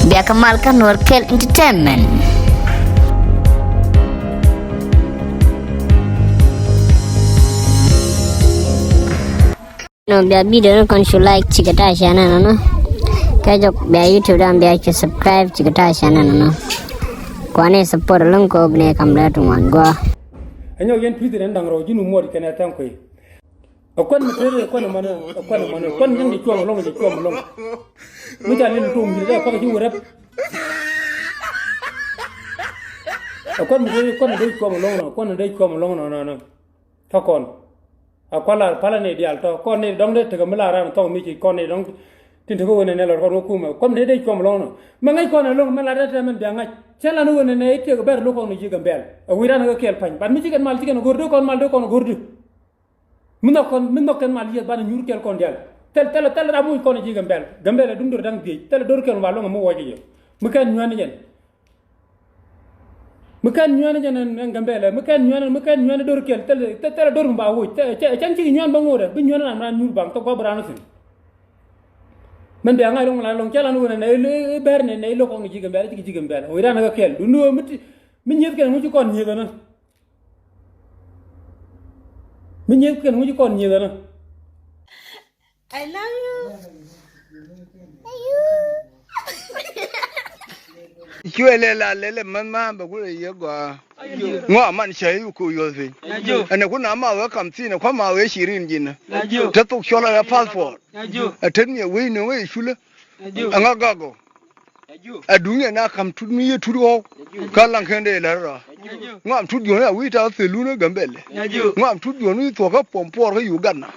Biakamalkan Nuer Entertainment. No, biar video kon show like cikata channel no. Kayak biar YouTube dan biar subscribe cikata channel no. Kwane support lang ko gne kamla tuan gua. Anyuak yen Peter ndang ro jinu modi kana tan koy. Akon metere kon mano kon ngi tuam long. Mu jalin tum bi da ko ci wurep. Akon metere kon dei tuam long no. Fakon. Akwala pala ne dial to kon ne dong de te mala ran to mi ci kon ne dong tin to ko ne la ko kuma kon ne dei tuam long no. Ma ngai kon long mala da men da ngai. Cela no wona ne ite ber lo ko no jigam bel o wirana ga kel pan ban mi jigen mal jigen gordo kon mal do kon gordo min nokkan mal yet ban nyur kel kon del tel ramu kon jigam bel gambele dum dur dang bi tel dor kel walo mo woji yo mu kan nyani jen gambele mu kan nyani dor kel tel dor mba wo chan ci nyan ba ngore bi nyana na nyur bang to ko brana sin man biya ngai long chala no ne ber ne lo ko ngi jigam bel o ira na kel du no min yet ken mu ci kon nyega na min yet ken mu ci kon nyega na I love you. Chuele la lele mama ba ku ye gwa ngo man che yu ku yo fi ana ku na ma wa kam ti na kwa ma we shirin jin ta to chola ya passport aten me we no we shule anga gago adunya na kam tu mi ye tu ro kala kende la ra ngo am tu yo na wi ta se lu na gambele ngo am tu yo ni to ka pom por ka yu ganna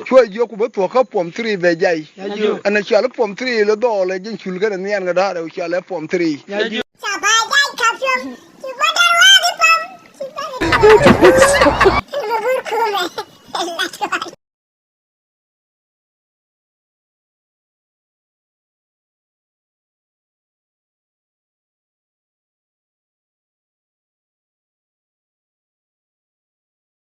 chwe yo ku ba to ka pom 3 ve jai ana chala pom 3 le do le jin chul ga na yan ga da ra chala pom 3 Ci